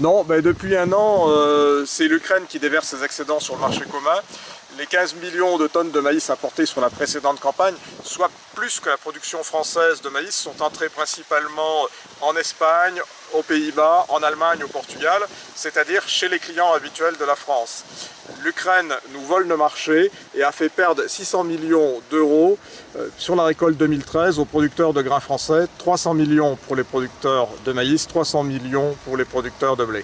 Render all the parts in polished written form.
Non, depuis un an, c'est l'Ukraine qui déverse ses excédents sur le marché commun. Les 15 millions de tonnes de maïs importés sur la précédente campagne, soit plus que la production française de maïs, sont entrés principalement en Espagne, aux Pays-Bas, en Allemagne, au Portugal, c'est-à-dire chez les clients habituels de la France. L'Ukraine nous vole le marché et a fait perdre 600 millions d'euros sur la récolte 2013 aux producteurs de grains français, 300 millions pour les producteurs de maïs, 300 millions pour les producteurs de blé.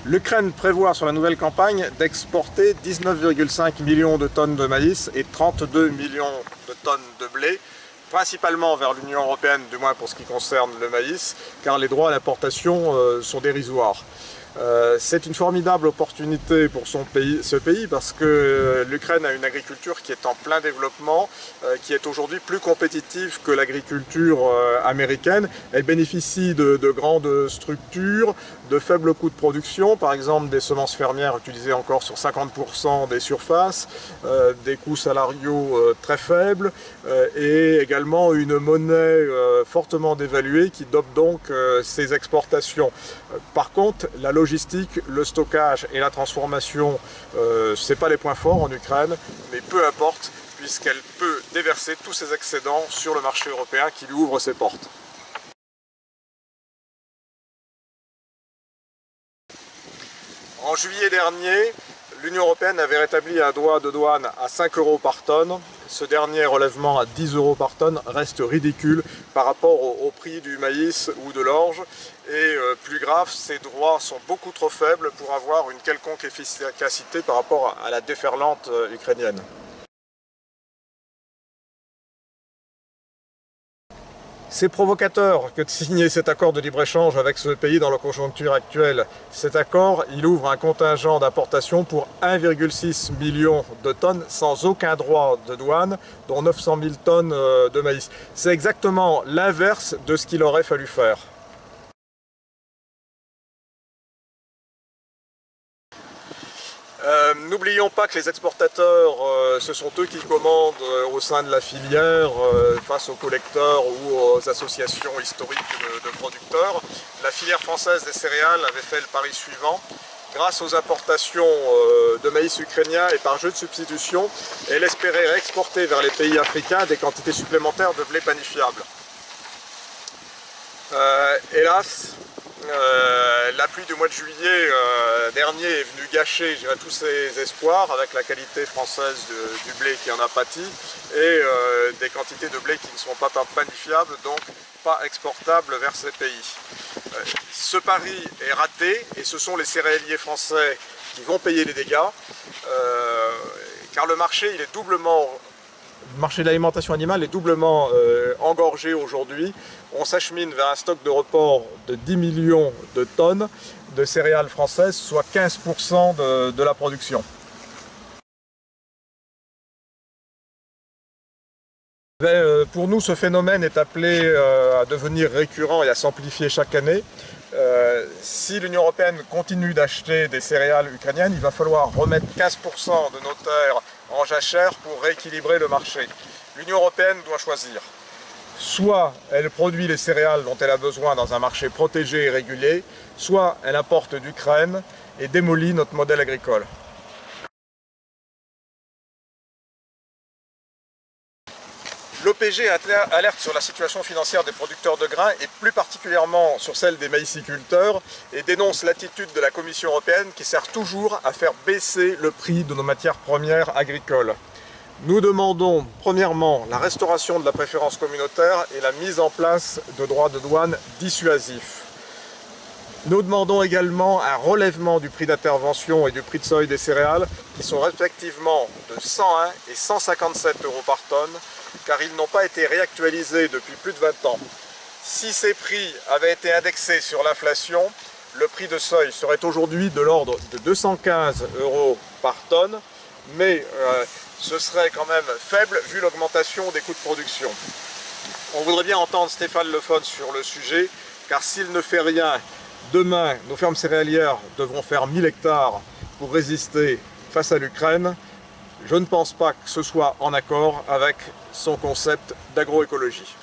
L'Ukraine prévoit sur la nouvelle campagne d'exporter 19,5 millions de tonnes de maïs et 32 millions de tonnes de blé, principalement vers l'Union européenne, du moins pour ce qui concerne le maïs, car les droits à l'importation sont dérisoires. C'est une formidable opportunité pour ce pays parce que l'Ukraine a une agriculture qui est en plein développement, qui est aujourd'hui plus compétitive que l'agriculture américaine. Elle bénéficie de grandes structures, de faibles coûts de production, par exemple des semences fermières utilisées encore sur 50% des surfaces, des coûts salariaux très faibles et également une monnaie fortement dévaluée qui dope donc ses exportations. Par contre, la logistique, le stockage et la transformation, ce n'est pas les points forts en Ukraine, mais peu importe, puisqu'elle peut déverser tous ses excédents sur le marché européen qui lui ouvre ses portes. En juillet dernier, l'Union européenne avait rétabli un droit de douane à 5 € par tonne. Ce dernier relèvement à 10 € par tonne reste ridicule par rapport au prix du maïs ou de l'orge. Et plus grave, ces droits sont beaucoup trop faibles pour avoir une quelconque efficacité par rapport à la déferlante ukrainienne. C'est provocateur que de signer cet accord de libre-échange avec ce pays dans la conjoncture actuelle. Cet accord, il ouvre un contingent d'importation pour 1,6 million de tonnes sans aucun droit de douane, dont 900 000 tonnes de maïs. C'est exactement l'inverse de ce qu'il aurait fallu faire. N'oublions pas que les exportateurs, ce sont eux qui commandent au sein de la filière face aux collecteurs ou aux associations historiques de producteurs. La filière française des céréales avait fait le pari suivant. Grâce aux importations de maïs ukrainien et par jeu de substitution, elle espérait réexporter vers les pays africains des quantités supplémentaires de blé panifiable. Hélas, la pluie du mois de juillet dernier est venue gâcher tous ces espoirs avec la qualité française du blé qui en a pâti et des quantités de blé qui ne sont pas panifiables, donc pas exportables vers ces pays. Ce pari est raté et ce sont les céréaliers français qui vont payer les dégâts car le marché il est doublement... Le marché de l'alimentation animale est doublement engorgé aujourd'hui. On s'achemine vers un stock de report de 10 millions de tonnes de céréales françaises, soit 15% de la production. Pour nous, ce phénomène est appelé à devenir récurrent et à s'amplifier chaque année. Si l'Union européenne continue d'acheter des céréales ukrainiennes, il va falloir remettre 15% de nos terres en jachère pour rééquilibrer le marché. L'Union européenne doit choisir. Soit elle produit les céréales dont elle a besoin dans un marché protégé et régulier, soit elle importe d'Ukraine et démolit notre modèle agricole. L'OPG alerte sur la situation financière des producteurs de grains et plus particulièrement sur celle des maïsiculteurs et dénonce l'attitude de la Commission européenne qui sert toujours à faire baisser le prix de nos matières premières agricoles. Nous demandons premièrement la restauration de la préférence communautaire et la mise en place de droits de douane dissuasifs. Nous demandons également un relèvement du prix d'intervention et du prix de seuil des céréales qui sont respectivement de 101 et 157 € par tonne car ils n'ont pas été réactualisés depuis plus de 20 ans. Si ces prix avaient été indexés sur l'inflation, le prix de seuil serait aujourd'hui de l'ordre de 215 € par tonne, mais ce serait quand même faible vu l'augmentation des coûts de production. On voudrait bien entendre Stéphane Le Foll sur le sujet, car s'il ne fait rien, demain nos fermes céréalières devront faire 1000 hectares pour résister face à l'Ukraine. je ne pense pas que ce soit en accord avec son concept d'agroécologie.